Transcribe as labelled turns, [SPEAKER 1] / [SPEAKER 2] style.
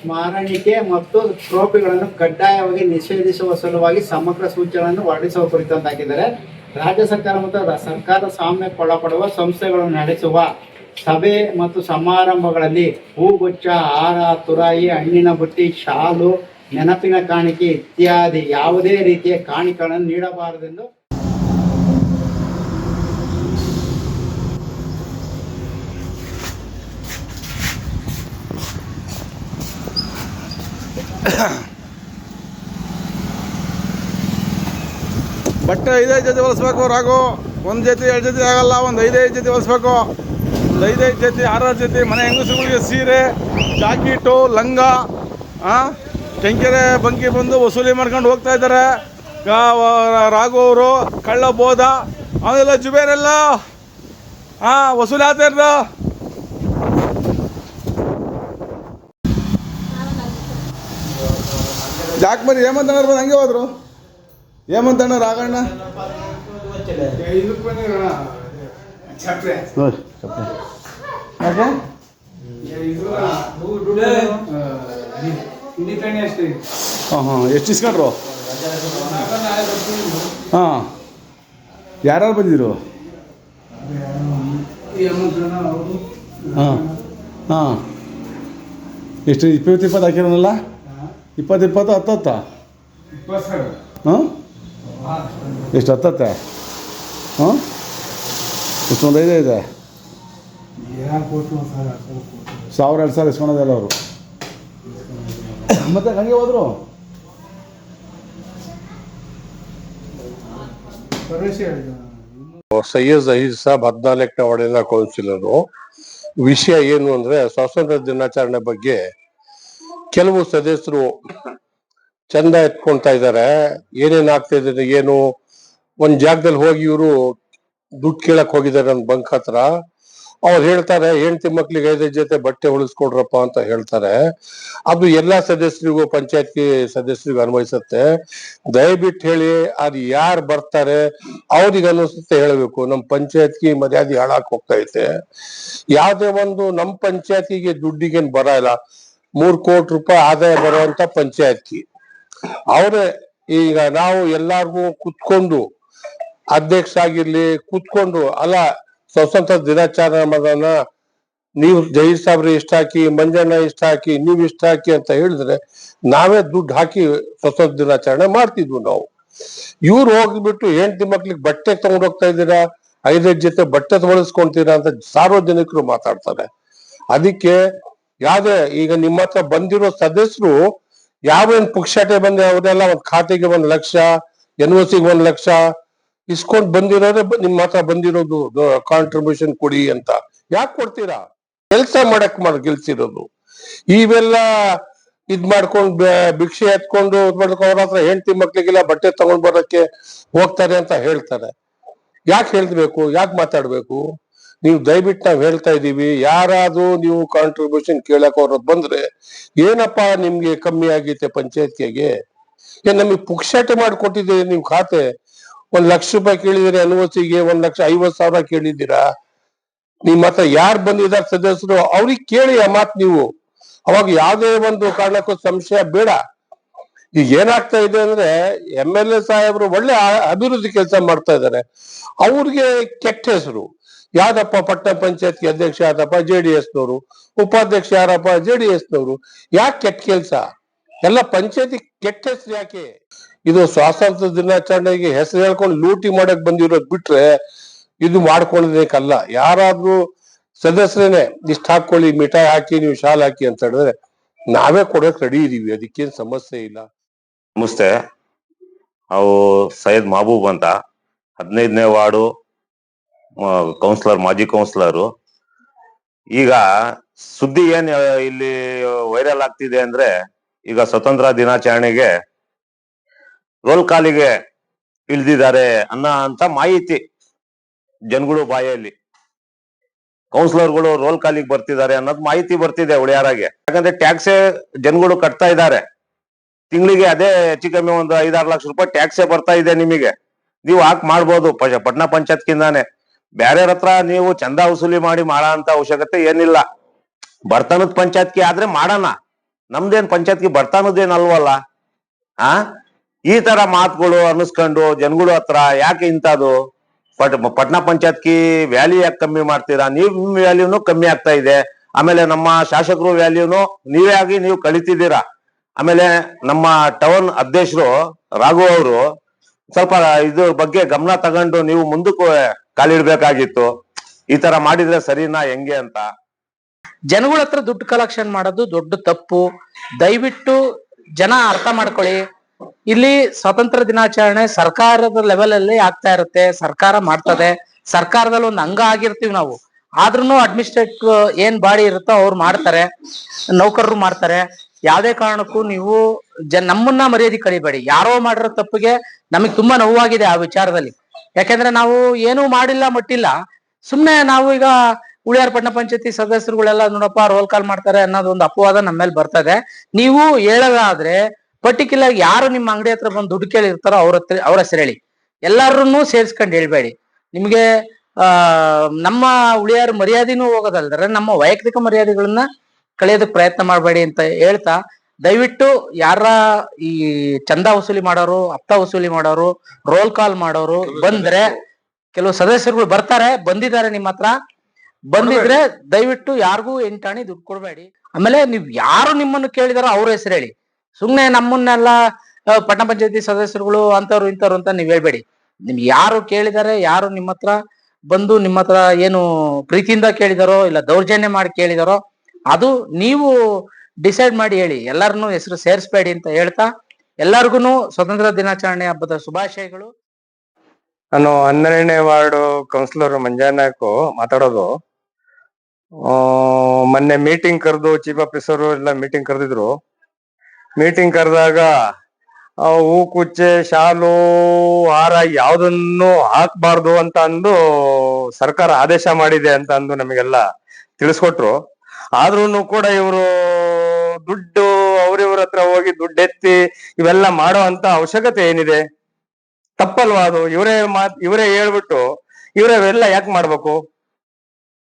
[SPEAKER 1] ಸ್ಮಾರಣಿಕೆ ಮತ್ತು ಟ್ರೋಫಿಗಳನ್ನು ಕಡ್ಡಾಯವಾಗಿ ನಿಷೇಧಿಸುವ ಸಲುವಾಗಿ ಸಮಗ್ರ ಸೂಚನೆಗಳನ್ನು ಹೊರಡಿಸುವ ಕುರಿತಂತೆ ಹಾಕಿದ್ದಾರೆ. ರಾಜ್ಯ ಸರ್ಕಾರ ಮತ್ತು ಸರ್ಕಾರ ಸಾಮ್ಯಕ್ಕೆ ಒಳಪಡುವ ಸಂಸ್ಥೆಗಳನ್ನು ನಡೆಸುವ ಸಭೆ ಮತ್ತು ಸಮಾರಂಭಗಳಲ್ಲಿ ಹೂಗುಚ್ಛ, ಹಾರ, ತುರಾಯಿ, ಹಣ್ಣಿನ ಬುಟ್ಟಿ, ಶಾಲು, ನೆನಪಿನ ಕಾಣಿಕೆ ಇತ್ಯಾದಿ ಯಾವುದೇ ರೀತಿಯ ಕಾಣಿಕೆಗಳನ್ನು ನೀಡಬಾರದೆಂದು
[SPEAKER 2] ಬಟ್ಟೆ 5 ಜೊತೆ ಹೊಲಿಸ್ಬೇಕು. ರಾಗು 1 ಜೊತೆ 2 ಜೊತೆ ಆಗಲ್ಲ, ಒಂದು 5 ಜೊತೆ ಹೊಲಿಸ್ಬೇಕು. ಒಂದು 5 ಜೊತೆ 6 ಜೊತೆ. ಮನೆ ಹೆಂಗಸುಗಳಿಗೆ ಸೀರೆ, ಜಾಕೆಟು, ಲಂಗ, ಕೆಂಕೆರೆ ಬಂಕಿ ಬಂದು ವಸೂಲಿ ಮಾಡ್ಕೊಂಡು ಹೋಗ್ತಾ ಇದ್ದಾರೆ. ರಾಘು ಅವರು ಕಳ್ಳ ಬೋಧ ಅವನೆಲ್ಲ ಜುಬೇರೆಲ್ಲ ವಸೂಲಿ ಆಗ್ತಾ ಇರ್ದ. ಯಾಕೆ ಬರೀ ಹೇಮಂತ್ ಅಣ್ಣ ಬಂದು ಹಂಗೆ ಹೋದ್ರು? ಹೇಮಂತ್ ಅಣ್ಣ, ರಾಘಣ್ಣ ಹಾಂ ಎಷ್ಟು ಇಸ್ಕೊಂಡ್ರು? ಹಾಂ, ಯಾರ್ಯಾರು ಬಂದಿದ್ರು? ಹಾಂ ಹಾಂ, ಎಷ್ಟು 20 ಹಾಕಿರೋನಲ್ಲ? 20 10 ಹಾಂ, ಎಷ್ಟು 10? ಹಾಂ, ಎಷ್ಟೊಂದು 5 ಇದೆ. 1000-2000 ಇಸ್ಕೊಳೋದಲ್ಲ ಅವರು. ಮತ್ತೆ ಹಂಗೆ ಹೋದ್ರು.
[SPEAKER 3] ಸೈಯದ್ ಜಹೀರ್ ಸಾಬ್ 14ನೇ ವಾರ್ಡಿನ ಕೌನ್ಸಿಲರು. ವಿಷಯ ಏನು ಅಂದ್ರೆ, ಸ್ವಾತಂತ್ರ್ಯ ದಿನಾಚರಣೆ ಬಗ್ಗೆ ಕೆಲವು ಸದಸ್ಯರು ಚಂದ ಎತ್ಕೊಳ್ತಾ ಇದ್ದಾರೆ. ಏನೇನ್ ಆಗ್ತಾ ಇದ್ದಾರೆ, ಏನು ಒಂದ್ ಜಾಗದಲ್ಲಿ ಹೋಗಿ ಇವರು ದುಡ್ಡು ಕೇಳಕ್ ಹೋಗಿದ್ದಾರೆ ನನ್ ಬಂಕ್ ಹತ್ರ. ಅವ್ರು ಹೇಳ್ತಾರೆ, ಹೆಂಡತಿ ಮಕ್ಳಿಗೆ 5 ಜೊತೆ ಬಟ್ಟೆ ಹೊಲಿಸ್ಕೊಡ್ರಪ್ಪ ಅಂತ ಹೇಳ್ತಾರೆ. ಅದು ಎಲ್ಲಾ ಸದಸ್ಯರಿಗೂ, ಪಂಚಾಯತ್ ಸದಸ್ಯರಿಗೂ ಅನ್ವಯಿಸುತ್ತೆ. ದಯವಿಟ್ಟು ಹೇಳಿ, ಅದು ಯಾರು ಬರ್ತಾರೆ ಅವ್ರಿಗೆ ಅನಿಸುತ್ತೆ ಹೇಳಬೇಕು. ನಮ್ ಪಂಚಾಯತ್ಗೆ ಮರ್ಯಾದೆ ಹಾಳಾಕ್ ಹೋಗ್ತಾ ಐತೆ. ಯಾವ್ದೇ ಒಂದು ನಮ್ ಪಂಚಾಯತಿಗೆ ದುಡ್ಡಿಗೇನ್ ಬರ ಇಲ್ಲ. 3 ಕೋಟಿ ರೂಪಾಯಿ ಆದಾಯ ಬರುವಂತ ಪಂಚಾಯತ್ಗೆ ಅವ್ರೆ. ಈಗ ನಾವು ಎಲ್ಲಾರ್ಗು ಕುತ್ಕೊಂಡು, ಅಧ್ಯಕ್ಷ ಆಗಿರ್ಲಿ ಕುತ್ಕೊಂಡು, ಅಲ್ಲ ಸ್ವಾತಂತ್ರ್ಯ ದಿನಾಚರಣೆ ನೀವು ಜಹೀರ್ ಸಾಬ್ರಿ ಇಷ್ಟ ಹಾಕಿ, ಮಂಜಣ್ಣ ಇಷ್ಟ ಹಾಕಿ, ನೀವ್ ಇಷ್ಟ ಹಾಕಿ ಅಂತ ಹೇಳಿದ್ರೆ ನಾವೇ ದುಡ್ಡು ಹಾಕಿ ಸ್ವಾತಂತ್ರ್ಯ ದಿನಾಚರಣೆ ಮಾಡ್ತಿದ್ವು ನಾವು. ಇವ್ರು ಹೋಗ್ಬಿಟ್ಟು ಹೆಂಡತಿ ಮಕ್ಳಿಗೆ ಬಟ್ಟೆ ತಗೊಂಡ್ ಹೋಗ್ತಾ ಇದ್ದೀರಾ, 5 ಜೊತೆ ಬಟ್ಟೆ ತಗೊಳಿಸ್ಕೊಂತೀರಾ ಅಂತ ಸಾರ್ವಜನಿಕರು ಮಾತಾಡ್ತಾರೆ. ಅದಕ್ಕೆ ಯಾವ್ದೇ ಈಗ ನಿಮ್ಮ ಹತ್ರ ಬಂದಿರೋ ಸದಸ್ಯರು ಯಾವೇನ್ ಪುಕ್ಷಾಟೆ ಬಂದೆ ಅವರೆಲ್ಲ ಒಂದ್ ಖಾತೆಗೆ 1 ಲಕ್ಷ, NOCಗೆ 1 ಲಕ್ಷ ಇಸ್ಕೊಂಡ್ ಬಂದಿರೋರೆ ನಿಮ್ಮ ಹತ್ರ ಬಂದಿರೋದು ಕಾಂಟ್ರಿಬ್ಯೂಷನ್ ಕೊಡಿ ಅಂತ. ಯಾಕೆ ಕೊಡ್ತೀರಾ? ಕೆಲ್ಸ ಮಾಡಕ್ ಗೆಲ್ಸಿರೋದು. ಇವೆಲ್ಲ ಇದ್ ಮಾಡ್ಕೊಂಡು ಭಿಕ್ಷೆ ಎತ್ಕೊಂಡು ಅವ್ರ ಹತ್ರ ಹೆಂಡತಿ ಮಕ್ಳಿಗೆಲ್ಲ ಬಟ್ಟೆ ತಗೊಂಡ್ ಬರಕ್ಕೆ ಹೋಗ್ತಾರೆ ಅಂತ ಹೇಳ್ತಾರೆ. ಯಾಕೆ ಹೇಳ್ಬೇಕು? ಯಾಕೆ ಮಾತಾಡ್ಬೇಕು? ನೀವು ದಯವಿಟ್ಟು ನಾವ್ ಹೇಳ್ತಾ ಇದೀವಿ, ಯಾರಾದ್ರೂ ನೀವು ಕಾಂಟ್ರಿಬ್ಯೂಷನ್ ಕೇಳಕ್ ಅವ್ರದ್ದು ಬಂದ್ರೆ, ಏನಪ್ಪಾ ನಿಮ್ಗೆ ಕಮ್ಮಿ ಆಗೈತೆ ಪಂಚಾಯತ್ಗೆ? ಏನ್ ನಮಗೆ ಪುಕ್ಷಾಟೆ ಮಾಡ್ಕೊಟ್ಟಿದ್ದೀರಿ ನೀವು ಖಾತೆ? 1 ಲಕ್ಷ ರೂಪಾಯಿ ಕೇಳಿದಿರಿ, NOCಗೆ 1,50,000 ಕೇಳಿದ್ದೀರಾ? ನಿಮ್ಮ ಹತ್ರ ಯಾರು ಬಂದಿದ್ದಾರೆ ಸದಸ್ಯರು ಅವ್ರಿಗೆ ಕೇಳಿ ಆ ಮಾತು ನೀವು. ಅವಾಗ ಯಾವ್ದೇ ಒಂದು ಕಾರಣಕ್ಕೂ ಸಂಶಯ ಬೇಡ. ಈಗ ಏನಾಗ್ತಾ ಇದೆ ಅಂದ್ರೆ, MLA ಸಾಹೇಬರು ಒಳ್ಳೆ ಅಭಿವೃದ್ಧಿ ಕೆಲಸ ಮಾಡ್ತಾ ಇದ್ದಾರೆ, ಅವ್ರಿಗೆ ಕೆಟ್ಟ ಹೆಸರು. ಯಾವ್ದಪ್ಪ ಪಟ್ಟಣ ಪಂಚಾಯತ್ಗೆ ಅಧ್ಯಕ್ಷ ಯಾರಪ್ಪ? JDSನವರು. ಉಪಾಧ್ಯಕ್ಷ ಯಾರಪ್ಪ? JDSನವರು. ಯಾಕೆ ಕೆಟ್ಟ ಕೆಲ್ಸ? ಎಲ್ಲ ಪಂಚಾಯತಿ ಕೆಟ್ಟ ಹೆಸರು ಯಾಕೆ? ಇದು ಸ್ವಾತಂತ್ರ್ಯ ದಿನಾಚರಣೆಗೆ ಹೆಸರು ಹೇಳ್ಕೊಂಡು ಲೂಟಿ ಮಾಡಕ್ ಬಂದಿರೋದ್ ಬಿಟ್ರೆ ಇದು ಮಾಡ್ಕೊಳ್ಳೋದಕ್ಕಲ್ಲ. ಯಾರಾದ್ರೂ ಸದಸ್ಯರೇನೆ ಇಷ್ಟ ಹಾಕೊಳ್ಳಿ, ಮಿಠಾಯಿ ಹಾಕಿ, ನೀವು ಶಾಲ್ ಹಾಕಿ ಅಂತ ಹೇಳಿದ್ರೆ ನಾವೇ ಕೊಡಕ್ ರೆಡಿ ಇದೀವಿ. ಅದಕ್ಕೇನ್ ಸಮಸ್ಯೆ ಇಲ್ಲ.
[SPEAKER 4] ನಮಸ್ತೆ. ನಾವು ಸೈಯದ್ ಮಹಬೂಬ್ ಅಂತ, 15ನೇ ವಾರ್ಡು ಕೌನ್ಸಿಲರ್, ಮಾಜಿ ಕೌನ್ಸಿಲರು. ಈಗ ಸುದ್ದಿ ಏನ್ ಇಲ್ಲಿ ವೈರಲ್ ಆಗ್ತಿದೆ ಅಂದ್ರೆ, ಈಗ ಸ್ವತಂತ್ರ ದಿನಾಚರಣೆಗೆ ರೋಲ್ ಕಾಲಿಗೆ ಇಳ್ದಿದ್ದಾರೆ ಅಂತ ಮಾಹಿತಿ ಜನಗಳು ಬಾಯಲ್ಲಿ. ಕೌನ್ಸಿಲರ್ಗಳು ರೋಲ್ ಕಾಲಿಗೆ ಬರ್ತಿದ್ದಾರೆ ಅನ್ನೋದು ಮಾಹಿತಿ ಬರ್ತಿದೆ ಉಳಿಯಾರಾಗೆ. ಯಾಕಂದ್ರೆ ಟ್ಯಾಕ್ಸೇ ಜನಗಳು ಕಟ್ತಾ ಇದ್ದಾರೆ. ತಿಂಗಳಿಗೆ ಅದೇ ಹೆಚ್ಚು ಕಮ್ಮಿ ಒಂದು 5-6 ಲಕ್ಷ ರೂಪಾಯಿ ಟ್ಯಾಕ್ಸೇ ಬರ್ತಾ ಇದೆ ನಿಮಗೆ. ನೀವು ಹಾಕ್ ಮಾಡ್ಬೋದು ಪಟ್ಟಣ ಪಂಚಾಯತ್ಕಿಂದಾನೆ. ಬ್ಯಾರ್ಯಾರ ಹತ್ರ ನೀವು ಚಂದ ವಸೂಲಿ ಮಾಡಿ ಮಾಡೋ ಅಂತ ಅವಶ್ಯಕತೆ ಏನಿಲ್ಲ. ಬರ್ತನದ ಪಂಚಾಯತ್ಗೆ ಆದ್ರೆ ಮಾಡೋಣ, ನಮ್ದೇನ್ ಪಂಚಾಯತ್ಗೆ ಬರ್ತಾನದೇನಲ್ವಲ್ಲ. ಆ ಈ ತರ ಮಾತುಗಳು ಅನ್ನಿಸ್ಕೊಂಡು ಜನಗಳು ಹತ್ರ ಯಾಕೆ ಇಂಥದ್ದು ಪಟ್ನಾ ಪಂಚಾಯತ್ಗೆ ವ್ಯಾಲ್ಯೂ ಯಾಕೆ ಕಮ್ಮಿ ಮಾಡ್ತೀರಾ? ನಿಮ್ ವ್ಯಾಲ್ಯೂನು ಕಮ್ಮಿ ಆಗ್ತಾ ಇದೆ. ಆಮೇಲೆ ನಮ್ಮ ಶಾಸಕರು ವ್ಯಾಲ್ಯೂನು ನೀವೇ ಆಗಿ ನೀವು ಕಳಿತಿದ್ದೀರಾ. ಆಮೇಲೆ ನಮ್ಮ ಟೌನ್ ಅಧ್ಯಕ್ಷರು ರಾಘು ಅವರು ಸ್ವಲ್ಪ ಇದ್ರ ಬಗ್ಗೆ ಗಮನ ತಗೊಂಡು ನೀವು ಮುಂದಕ್ಕೆ ಕಾಲಿಡ್ಬೇಕಾಗಿತ್ತು. ಈ ತರ ಮಾಡಿದ್ರೆ ಸರಿನಾ ಹೆಂಗೆ ಅಂತ.
[SPEAKER 5] ಜನಗಳ ಹತ್ರ ದುಡ್ಡು ಕಲೆಕ್ಷನ್ ಮಾಡೋದು ದೊಡ್ಡ ತಪ್ಪು. ದಯವಿಟ್ಟು ಜನ ಅರ್ಥ ಮಾಡ್ಕೊಳ್ಳಿ. ಇಲ್ಲಿ ಸ್ವಾತಂತ್ರ್ಯ ದಿನಾಚರಣೆ ಸರ್ಕಾರದ ಲೆವೆಲ್ ಅಲ್ಲಿ ಆಗ್ತಾ ಇರುತ್ತೆ, ಸರ್ಕಾರ ಮಾಡ್ತದೆ, ಸರ್ಕಾರದಲ್ಲಿ ಒಂದು ಅಂಗ ಆಗಿರ್ತೀವಿ ನಾವು. ಆದ್ರೂ ಅಡ್ಮಿನಿಸ್ಟ್ರೇಟಿವ್ ಏನ್ ಬಾಡಿ ಇರುತ್ತೋ ಅವ್ರು ಮಾಡ್ತಾರೆ, ನೌಕರರು ಮಾಡ್ತಾರೆ. ಯಾವ್ದೇ ಕಾರಣಕ್ಕೂ ನೀವು ನಮ್ಮನ್ನ ಮರ್ಯಾದೆ ಕಳಿಬೇಡಿ. ಯಾರೋ ಮಾಡಿರೋ ತಪ್ಪಿಗೆ ನಮಗ್ ತುಂಬಾ ನೋವಾಗಿದೆ ಆ ವಿಚಾರದಲ್ಲಿ. ಯಾಕೆಂದ್ರೆ ನಾವು ಏನೂ ಮಾಡಿಲ್ಲ ಮಟ್ಟಿಲ್ಲ, ಸುಮ್ನೆ ನಾವು ಈಗ ಉಳಿಯಾರ್ ಪಟ್ಟಣ ಪಂಚಾಯತಿ ಸದಸ್ಯರುಗಳೆಲ್ಲ ನೋಡಪ್ಪ ರೋಲ್ ಕಾಲ್ ಮಾಡ್ತಾರೆ ಅನ್ನೋದು ಒಂದು ಅಪವಾದ ನಮ್ಮ ಮೇಲೆ ಬರ್ತದೆ. ನೀವು ಹೇಳೋದಾದ್ರೆ ಪರ್ಟಿಕ್ಯುಲರ್ ಯಾರು ನಿಮ್ಮ ಅಂಗಡಿ ಹತ್ರ ಬಂದು ದುಡ್ಡು ಕೇಳಿರ್ತಾರೋ ಅವ್ರ ಹೆಸರು ಹೇಳಿ. ಎಲ್ಲಾರನ್ನೂ ಸೇರಿಸ್ಕೊಂಡು ಹೇಳ್ಬೇಡಿ. ನಿಮ್ಗೆ ನಮ್ಮ ಉಳಿಯಾರ ಮರ್ಯಾದೆನೂ ಹೋಗೋದಲ್ದ್ರೆ ನಮ್ಮ ವೈಯಕ್ತಿಕ ಮರ್ಯಾದೆಗಳನ್ನ ಕಳೆಯೋದಕ್ಕೆ ಪ್ರಯತ್ನ ಮಾಡಬೇಡಿ ಅಂತ ಹೇಳ್ತಾ, ದಯವಿಟ್ಟು ಯಾರ ಈ ಚಂದ ವಸೂಲಿ ಮಾಡೋರು, ಹಪ್ತ ವಸೂಲಿ ಮಾಡೋರು, ರೋಲ್ ಕಾಲ್ ಮಾಡೋರು ಬಂದ್ರೆ, ಕೆಲವು ಸದಸ್ಯರುಗಳು ಬರ್ತಾರೆ, ಬಂದಿದ್ದಾರೆ ನಿಮ್ಮ ಹತ್ರ, ಬಂದಿದ್ರೆ ದಯವಿಟ್ಟು ಯಾರಿಗೂ ಎಂಟಾಣಿ ದುಡ್ಡು ಕೊಡ್ಬೇಡಿ. ಆಮೇಲೆ ನೀವ್ ಯಾರು ನಿಮ್ಮನ್ನು ಕೇಳಿದಾರೋ ಅವ್ರ ಹೆಸರು ಹೇಳಿ. ಸುಮ್ನೆ ನಮ್ಮನ್ನೆಲ್ಲ ಪಟ್ಟಣ ಪಂಚಾಯತಿ ಸದಸ್ಯರುಗಳು ಅಂತವ್ರು ಇಂಥವ್ರು ಅಂತ ನೀವ್ ಹೇಳ್ಬೇಡಿ. ನಿಮ್ಗೆ ಯಾರು ಕೇಳಿದಾರೆ, ಯಾರು ನಿಮ್ಮ ಹತ್ರ ಬಂದು ನಿಮ್ಮ ಹತ್ರ ಏನು ಪ್ರೀತಿಯಿಂದ ಕೇಳಿದಾರೋ ಇಲ್ಲ ದೌರ್ಜನ್ಯ ಮಾಡಿ ಕೇಳಿದಾರೋ ಅದು ನೀವು ಡಿಸೈಡ್ ಮಾಡಿ ಹೇಳಿ. ಎಲ್ಲರನ್ನೂ ಹೆಸರು ಸೇರಿಸ್ಬೇಡಿ ಅಂತ ಹೇಳ್ತಾ ಎಲ್ಲರಿಗೂ ಸ್ವಾತಂತ್ರ್ಯ ದಿನಾಚರಣೆ ಹಬ್ಬದ ಶುಭಾಶಯಗಳು.
[SPEAKER 6] ನಾನು 12ನೇ ವಾರ್ಡು ಕೌನ್ಸಿಲರ್ ಮಂಜಾನಾಯ್ಕು ಮಾತಾಡೋದು. ಮೊನ್ನೆ ಮೀಟಿಂಗ್ ಕರೆದು ಚೀಫ್ ಆಫೀಸರ್ ಎಲ್ಲ ಮೀಟಿಂಗ್ ಕರೆದಿದ್ರು. ಮೀಟಿಂಗ್ ಕರೆದಾಗ ಹೂ ಕುಚ್ಚೆ, ಶಾಲು, ಹಾರ ಯಾವ್ದನ್ನು ಹಾಕ್ಬಾರ್ದು ಅಂತ ಅಂದು ಸರ್ಕಾರ ಆದೇಶ ಮಾಡಿದೆ ಅಂತ ಅಂದು ನಮಗೆಲ್ಲ ತಿಳಿಸ್ಕೊಟ್ರು. ಆದ್ರೂ ಕೂಡ ಇವರು ದುಡ್ಡು ಅವ್ರಿವ್ರ ಹತ್ರ ಹೋಗಿ ದುಡ್ಡೆತ್ತಿ ಇವೆಲ್ಲ ಮಾಡೋ ಅಂತ ಅವಶ್ಯಕತೆ ಏನಿದೆ? ತಪ್ಪಲ್ವಾ ಅದು? ಇವರೇ ಹೇಳ್ಬಿಟ್ಟು ಇವರೇ ಯಾಕೆ ಮಾಡ್ಬೇಕು?